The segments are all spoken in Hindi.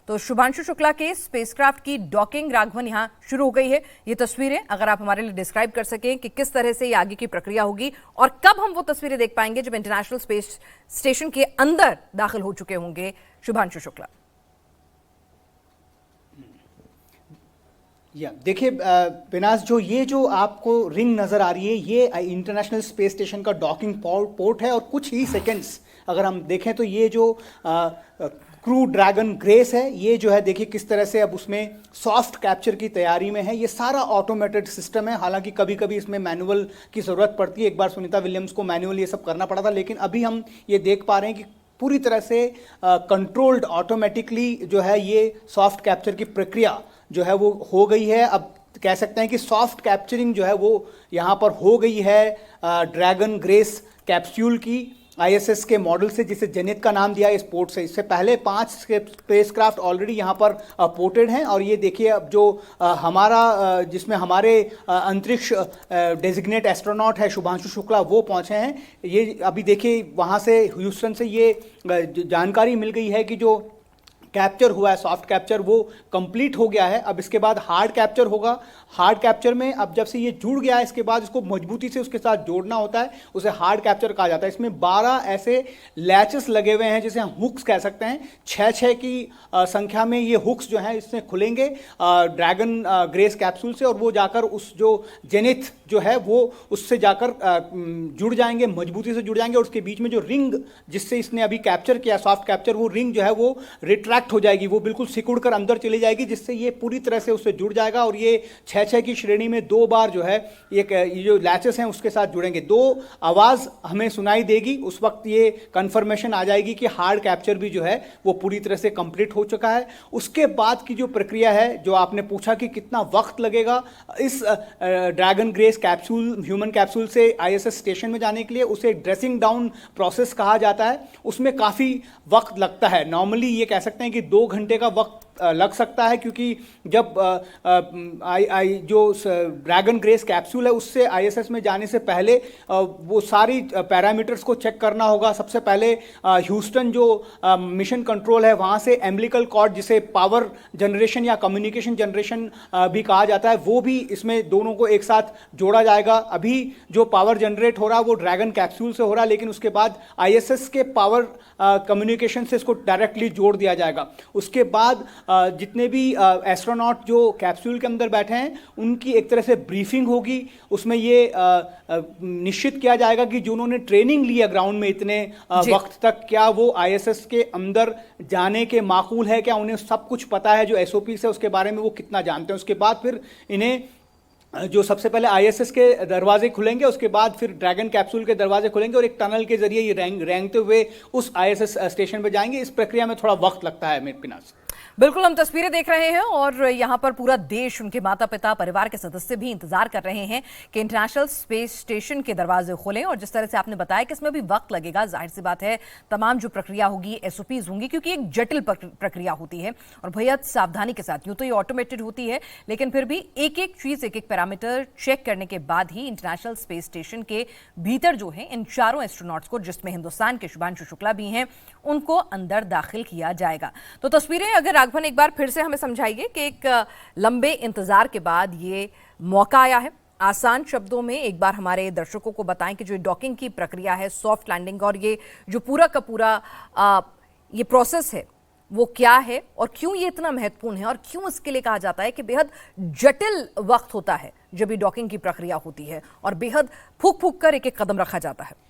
तो शुभांशु शुक्ला के स्पेसक्राफ्ट की डॉकिंग राघवन यहां शुरू हो गई है। ये तस्वीरें अगर आप हमारे लिए डिस्क्राइब कर सकें कि किस तरह से ये आगे की प्रक्रिया होगी और कब हम वो तस्वीरें देख पाएंगे जब इंटरनेशनल स्पेस स्टेशन के अंदर दाखिल हो चुके होंगे शुभांशु शुक्ला। देखिए पिनाज, जो आपको रिंग नज़र आ रही है ये इंटरनेशनल स्पेस स्टेशन का डॉकिंग पोर्ट है और कुछ ही सेकंड्स अगर हम देखें तो ये जो क्रू ड्रैगन ग्रेस है ये जो है देखिए किस तरह से अब उसमें सॉफ्ट कैप्चर की तैयारी में है। ये सारा ऑटोमेटेड सिस्टम है, हालांकि कभी कभी इसमें मैनुअल की ज़रूरत पड़ती है। एक बार सुनीता विलियम्स को मैनुअल ये सब करना पड़ा था, लेकिन अभी हम ये देख पा रहे हैं कि पूरी तरह से कंट्रोल्ड ऑटोमेटिकली जो है ये सॉफ्ट कैप्चर की प्रक्रिया जो है वो हो गई है। अब कह सकते हैं कि सॉफ्ट कैप्चरिंग जो है वो यहाँ पर हो गई है ड्रैगन ग्रेस कैप्सूल की आईएसएस के मॉडल से, जिसे जेनिथ का नाम दिया है इस पोर्ट से। इससे पहले 5 स्पेसक्राफ्ट ऑलरेडी यहाँ पर पोर्टेड हैं और ये देखिए अब जो हमारा जिसमें हमारे अंतरिक्ष डेजिग्नेट एस्ट्रोनॉट है शुभांशु शुक्ला वो पहुँचे हैं। ये अभी देखिए वहाँ से ह्यूस्टन से ये जानकारी मिल गई है कि जो कैप्चर हुआ है सॉफ्ट कैप्चर वो कंप्लीट हो गया है। अब इसके बाद हार्ड कैप्चर होगा। हार्ड कैप्चर में अब जब से ये जुड़ गया है इसके बाद इसको मजबूती से उसके साथ जोड़ना होता है, उसे हार्ड कैप्चर कहा जाता है। इसमें 12 ऐसे लैचेस लगे हुए हैं जिसे हम हुक्स कह सकते हैं। 6 की संख्या में ये हुक्स जो हैं इसमें खुलेंगे ड्रैगन ग्रेस कैप्सूल से और वो जाकर उस जो जेनिथ जो है वो उससे जाकर जुड़ जाएंगे, मजबूती से जुड़ जाएंगे और उसके बीच में जो रिंग जिससे इसने अभी कैप्चर किया सॉफ्ट कैप्चर, वो रिंग जो है वो रिट्रैक्ट हो जाएगी, वो बिल्कुल सिकुड़ कर अंदर चली जाएगी, जिससे ये पूरी तरह से उससे जुड़ जाएगा और ये 6 की श्रेणी में 2 बार जो है ये जो लैचेस हैं उसके साथ जुड़ेंगे। 2 आवाज़ हमें सुनाई देगी, उस वक्त ये कंफर्मेशन आ जाएगी कि हार्ड कैप्चर भी जो है वो पूरी तरह से कंप्लीट हो चुका है। उसके बाद की जो प्रक्रिया है, जो आपने पूछा कि कितना वक्त लगेगा इस dragon grace capsule human capsule से आईएसएस स्टेशन में जाने के लिए, उसे ड्रेसिंग डाउन प्रोसेस कहा जाता है। उसमें काफ़ी वक्त लगता है। नॉर्मली ये कह सकते हैं कि 2 घंटे का वक्त लग सकता है, क्योंकि जब जो ड्रैगन ग्रेस कैप्सूल है उससे आईएसएस में जाने से पहले वो सारी पैरामीटर्स को चेक करना होगा। सबसे पहले ह्यूस्टन जो मिशन कंट्रोल है वहाँ से एम्बिलिकल कॉर्ड, जिसे पावर जनरेशन या कम्युनिकेशन जनरेशन भी कहा जाता है, वो भी इसमें दोनों को एक साथ जोड़ा जाएगा। अभी जो पावर जनरेट हो रहा है वो ड्रैगन कैप्सूल से हो रहा है, लेकिन उसके बाद आईएसएस के पावर कम्युनिकेशन से इसको डायरेक्टली जोड़ दिया जाएगा। उसके बाद जितने भी एस्ट्रोनॉट जो कैप्सूल के अंदर बैठे हैं उनकी एक तरह से ब्रीफिंग होगी। उसमें ये निश्चित किया जाएगा कि जो उन्होंने ट्रेनिंग ली है ग्राउंड में इतने वक्त तक, क्या वो आईएसएस के अंदर जाने के माकूल है, क्या उन्हें सब कुछ पता है, जो एसओपी है उसके बारे में वो कितना जानते हैं। उसके बाद फिर इन्हें जो सबसे पहले आईएसएस के दरवाजे खुलेंगे, उसके बाद फिर ड्रैगन कैप्सूल के दरवाजे खुलेंगे और एक टनल के जरिए ये रेंगते हुए उस आईएसएस स्टेशन पर जाएंगे। इस प्रक्रिया में थोड़ा वक्त लगता है मेरे पिनास। बिल्कुल, हम तस्वीरें देख रहे हैं और यहाँ पर पूरा देश, उनके माता पिता, परिवार के सदस्य भी इंतजार कर रहे हैं कि इंटरनेशनल स्पेस स्टेशन के दरवाजे खुलें। और जिस तरह से आपने बताया कि इसमें भी वक्त लगेगा, जाहिर सी बात है तमाम जो प्रक्रिया होगी, एसओपीज होंगी, क्योंकि एक जटिल प्रक्रिया होती है और बेहद सावधानी के साथ। यूं तो ये ऑटोमेटेड होती है, लेकिन फिर भी एक एक चीज, एक एक पैरामीटर चेक करने के बाद ही इंटरनेशनल स्पेस स्टेशन के भीतर जो है इन 4 एस्ट्रोनॉट्स को, जिसमें हिंदुस्तान के शुभांशु शुक्ला भी हैं, उनको अंदर दाखिल किया जाएगा। तो तस्वीरें अगर राघवन एक बार फिर से हमें समझाइए कि एक लंबे इंतजार के बाद ये मौका आया है। आसान शब्दों में एक बार हमारे दर्शकों को बताएं कि जो डॉकिंग की प्रक्रिया है, सॉफ्ट लैंडिंग, और ये जो पूरा का पूरा ये प्रोसेस है वो क्या है और क्यों ये इतना महत्वपूर्ण है और क्यों इसके लिए कहा जाता है कि बेहद जटिल वक्त होता है जब ये डॉकिंग की प्रक्रिया होती है और बेहद फूक फूक कर एक एक कदम रखा जाता है।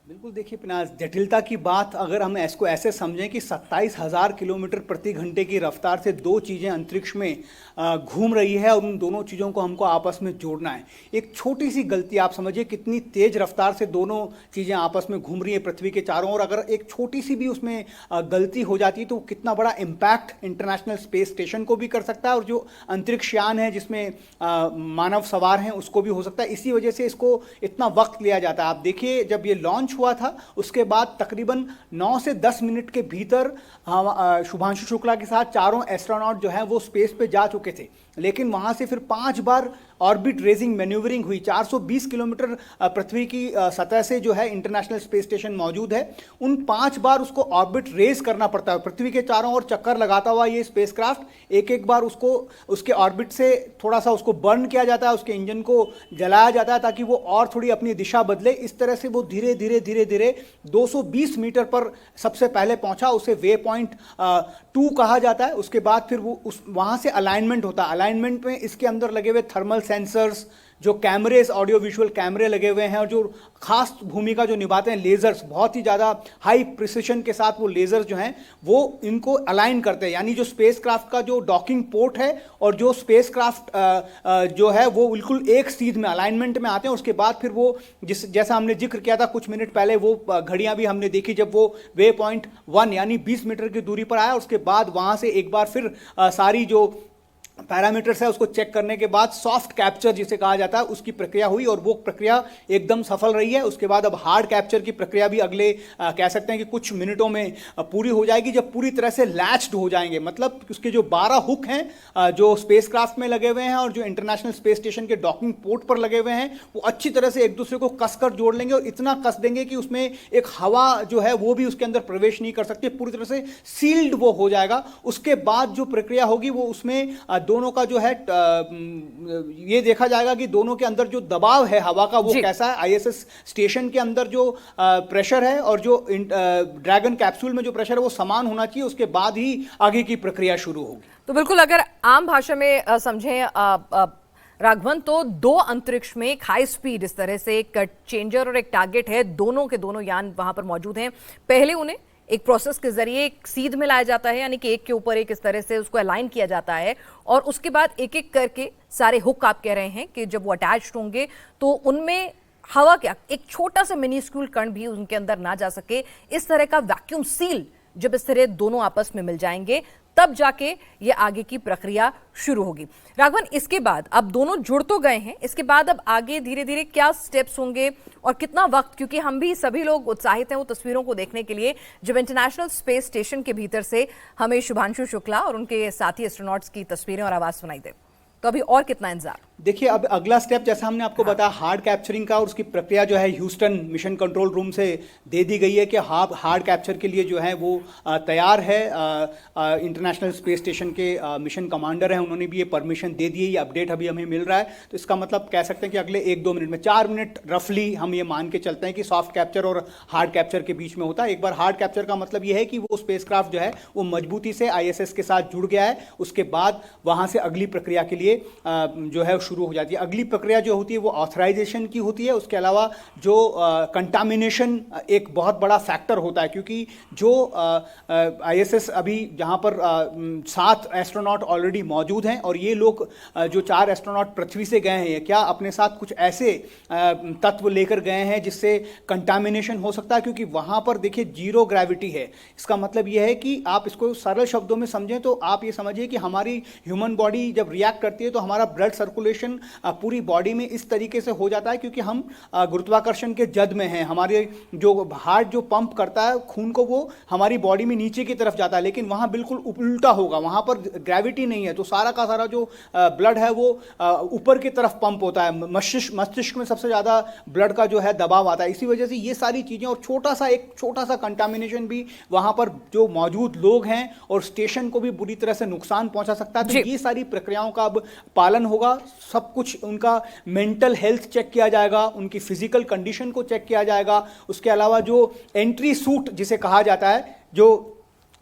बिल्कुल, देखिए पिनाज, जटिलता की बात अगर हम इसको ऐसे समझें कि 27,000 किलोमीटर प्रति घंटे की रफ्तार से 2 चीज़ें अंतरिक्ष में घूम रही है और उन दोनों चीज़ों को हमको आपस में जोड़ना है। एक छोटी सी गलती, आप समझिए कितनी तेज़ रफ्तार से दोनों चीज़ें आपस में घूम रही है पृथ्वी के चारों ओर, अगर एक छोटी सी भी उसमें गलती हो जाती है तो कितना बड़ा इम्पैक्ट इंटरनेशनल स्पेस स्टेशन को भी कर सकता है और जो अंतरिक्ष यान है जिसमें मानव सवार हैं उसको भी हो सकता है। इसी वजह से इसको इतना वक्त लिया जाता है। आप देखिए, जब ये लॉन्च हुआ था उसके बाद तकरीबन 9 से 10 मिनट के भीतर शुभांशु शुक्ला के साथ 4 एस्ट्रोनॉट जो हैं वो स्पेस पे जा चुके थे, लेकिन वहाँ से फिर 5 बार ऑर्बिट रेजिंग मैन्यूवरिंग हुई। 420 किलोमीटर पृथ्वी की सतह से जो है इंटरनेशनल स्पेस स्टेशन मौजूद है। उन 5 बार उसको ऑर्बिट रेज करना पड़ता है, पृथ्वी के चारों ओर चक्कर लगाता हुआ ये स्पेसक्राफ्ट एक एक बार उसको उसके ऑर्बिट से थोड़ा सा उसको बर्न किया जाता है, उसके इंजन को जलाया जाता है ताकि वो और थोड़ी अपनी दिशा बदले। इस तरह से वो धीरे धीरे धीरे धीरे 220 मीटर पर सबसे पहले पहुंचा, उसे वे पॉइंट 2 कहा जाता है। उसके बाद फिर वो वहां से अलाइनमेंट होता है। अलाइनमेंट में इसके अंदर लगे हुए थर्मल सेंसर्स, जो कैमरेज, ऑडियो विजुअल कैमरे लगे हुए हैं, और जो खास भूमिका जो निभाते हैं लेजर्स, बहुत ही ज़्यादा हाई प्रिसिशन के साथ वो लेजर्स जो हैं वो इनको अलाइन करते हैं। यानी जो स्पेसक्राफ्ट का जो डॉकिंग पोर्ट है और जो स्पेसक्राफ्ट जो है वो बिल्कुल एक सीध में अलाइनमेंट में आते हैं। उसके बाद फिर वो जैसा हमने जिक्र किया था कुछ मिनट पहले, वो घड़ियां भी हमने देखी जब वो वे पॉइंट 1 यानी 20 मीटर की दूरी पर आया। उसके बाद वहां से एक बार फिर सारी जो पैरामीटर्स है उसको चेक करने के बाद सॉफ्ट कैप्चर जिसे कहा जाता है उसकी प्रक्रिया हुई, और वो प्रक्रिया एकदम सफल रही है। उसके बाद अब हार्ड कैप्चर की प्रक्रिया भी अगले कह सकते हैं कि कुछ मिनटों में पूरी हो जाएगी, जब पूरी तरह से लैच्ड हो जाएंगे। मतलब उसके जो 12 हुक हैं जो स्पेसक्राफ्ट में लगे हुए हैं और जो इंटरनेशनल स्पेस स्टेशन के डॉकिंग पोर्ट पर लगे हुए हैं, वो अच्छी तरह से एक दूसरे को कसकर जोड़ लेंगे और इतना कस देंगे कि उसमें एक हवा जो है वो भी उसके अंदर प्रवेश नहीं कर सकती, पूरी तरह से सील्ड वो हो जाएगा। उसके बाद जो प्रक्रिया होगी वो उसमें दोनों का जो है ये देखा जाएगा कि दोनों के अंदर जो दबाव है हवा का वो कैसा है। आईएसएस स्टेशन के अंदर जो प्रेशर है और जो ड्रैगन कैप्सूल में जो प्रेशर है वो समान होना चाहिए। उसके बाद ही आगे की प्रक्रिया शुरू होगी। तो बिल्कुल, अगर आम भाषा में समझें राघवन, तो 2 अंतरिक्ष में एक हाई स्पीड इस तरह से एक चेंजर और एक टारगेट है, दोनों के दोनों यान वहां पर मौजूद हैं। पहले उन्हें एक प्रोसेस के जरिए एक सीध में लाया जाता है, यानी कि एक के ऊपर एक इस तरह से उसको अलाइन किया जाता है, और उसके बाद एक एक करके सारे हुक, आप कह रहे हैं कि जब वो अटैच्ड होंगे तो उनमें हवा क्या एक छोटा सा मिनिस्क्यूल कण भी उनके अंदर ना जा सके, इस तरह का वैक्यूम सील जब इस तरह दोनों आपस में मिल जाएंगे तब जाके ये आगे की प्रक्रिया शुरू होगी। राघवन, इसके बाद अब दोनों जुड़ तो गए हैं, इसके बाद अब आगे धीरे धीरे क्या स्टेप्स होंगे और कितना वक्त, क्योंकि हम भी सभी लोग उत्साहित हैं वो तस्वीरों को देखने के लिए जब इंटरनेशनल स्पेस स्टेशन के भीतर से हमें शुभांशु शुक्ला और उनके साथी एस्ट्रोनॉट्स की तस्वीरें और आवाज सुनाई दे, तो अभी और कितना इंतजार? देखिए, अब अगला स्टेप जैसा हमने आपको बताया हार्ड कैप्चरिंग का, और उसकी प्रक्रिया जो है ह्यूस्टन मिशन कंट्रोल रूम से दे दी गई है कि हार्ड कैप्चर के लिए जो है वो तैयार है। इंटरनेशनल स्पेस स्टेशन के मिशन कमांडर हैं, उन्होंने भी ये परमिशन दे दी है। ये अपडेट अभी हमें मिल रहा है, तो इसका मतलब कह सकते हैं कि अगले 1-2 मिनट में, 4 मिनट रफली हम ये मान के चलते हैं कि सॉफ्ट कैप्चर और हार्ड कैप्चर के बीच में होता है। एक बार हार्ड कैप्चर का मतलब ये है कि वो स्पेसक्राफ्ट जो है वो मजबूती से आईएसएस के साथ जुड़ गया है। उसके बाद वहां से अगली प्रक्रिया के लिए जो है शुरू हो जाती है। अगली प्रक्रिया जो होती है वो ऑथराइजेशन की होती है। उसके अलावा जो कंटामिनेशन एक बहुत बड़ा फैक्टर होता है, क्योंकि जो आईएसएस अभी जहां पर 7 एस्ट्रोनॉट ऑलरेडी मौजूद हैं, और ये लोग जो 4 एस्ट्रोनॉट पृथ्वी से गए हैं, क्या अपने साथ कुछ ऐसे तत्व लेकर गए हैं जिससे कंटामिनेशन हो सकता है, क्योंकि वहां पर देखिए 0 ग्रेविटी है। इसका मतलब यह है कि आप इसको सरल शब्दों में समझें तो आप ये समझिए कि हमारी ह्यूमन बॉडी जब रिएक्ट करती है तो हमारा ब्लड सर्कुलेशन पूरी बॉडी में इस तरीके से हो जाता है, क्योंकि हम गुरुत्वाकर्षण के जद में हैं। हमारे जो हार्ट जो पंप करता है खून को, वो हमारी बॉडी में नीचे की तरफ जाता है, लेकिन वहां बिल्कुल उल्टा होगा, वहां पर ग्रेविटी नहीं है, तो सारा का सारा जो ब्लड है वो ऊपर की तरफ पंप होता है। मस्तिष्क में सबसे ज्यादा ब्लड का जो है दबाव आता है। इसी वजह से ये सारी चीजें, और एक छोटा सा कंटामिनेशन भी वहां पर जो मौजूद लोग हैं और स्टेशन को भी बुरी तरह से नुकसान पहुंचा सकता है। तो ये सारी प्रक्रियाओं का अब पालन होगा। सब कुछ उनका मेंटल हेल्थ चेक किया जाएगा, उनकी फिजिकल कंडीशन को चेक किया जाएगा। उसके अलावा जो एंट्री सूट जिसे कहा जाता है,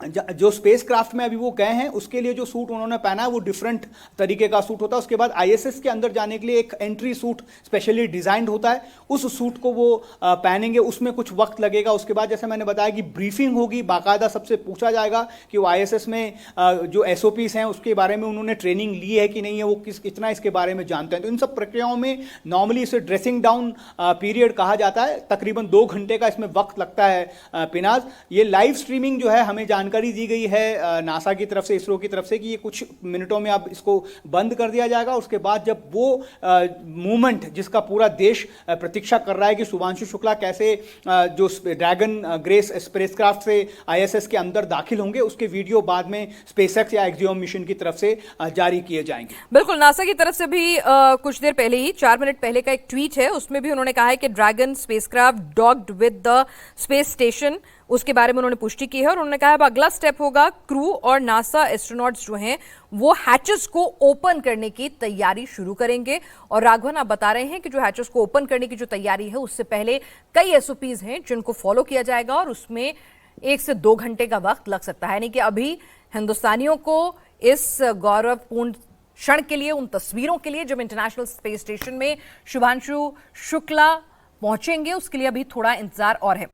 जो स्पेसक्राफ्ट में अभी वो गए हैं, उसके लिए जो सूट उन्होंने पहना है वो डिफरेंट तरीके का सूट होता है। उसके बाद आईएसएस के अंदर जाने के लिए एक एंट्री सूट स्पेशली डिजाइंड होता है, उस सूट को वो पहनेंगे, उसमें कुछ वक्त लगेगा। उसके बाद जैसे मैंने बताया कि ब्रीफिंग होगी, बाकायदा सबसे पूछा जाएगा कि वो आईएसएस में जो एसओपीस हैं उसके बारे में उन्होंने ट्रेनिंग ली है कि नहीं है, वो कितना इसके बारे में जानते हैं। तो इन सब प्रक्रियाओं में नॉर्मली इसे ड्रेसिंग डाउन पीरियड कहा जाता है। तकरीबन 2 घंटे का इसमें वक्त लगता है। पिनाज, ये लाइव स्ट्रीमिंग जो है हमें जानकारी जानकारी दी गई है नासा की तरफ से, इसरो की तरफ से, कि ये कुछ मिनटों में अब इसको बंद कर दिया जाएगा। उसके बाद जब वो मूवमेंट जिसका पूरा देश प्रतीक्षा कर रहा है कि शुभांशु शुक्ला कैसे जो ड्रैगन ग्रेस स्पेसक्राफ्ट से आईएसएस के अंदर दाखिल होंगे, उसके वीडियो बाद में स्पेसएक्स या एक्सियोम मिशन की तरफ से जारी किए जाएंगे। बिल्कुल, नासा की तरफ से भी कुछ देर पहले ही 4 मिनट पहले का एक ट्वीट है, उसमें भी उन्होंने कहा है कि dragon spacecraft docked with the space station, उसके बारे में उन्होंने पुष्टि की है। और उन्होंने कहा अब अगला स्टेप होगा क्रू और नासा एस्ट्रोनॉट्स जो हैं वो हैचेस को ओपन करने की तैयारी शुरू करेंगे। और राघवन, आप बता रहे हैं कि जो हैचेस को ओपन करने की जो तैयारी है उससे पहले कई एसओपीज हैं जिनको फॉलो किया जाएगा और उसमें 1 से 2 घंटे का वक्त लग सकता है। यानी कि अभी हिंदुस्तानियों को इस गौरवपूर्ण क्षण के लिए, उन तस्वीरों के लिए जब इंटरनेशनल स्पेस स्टेशन में शुभांशु शुक्ला पहुंचेंगे, उसके लिए अभी थोड़ा इंतजार और है।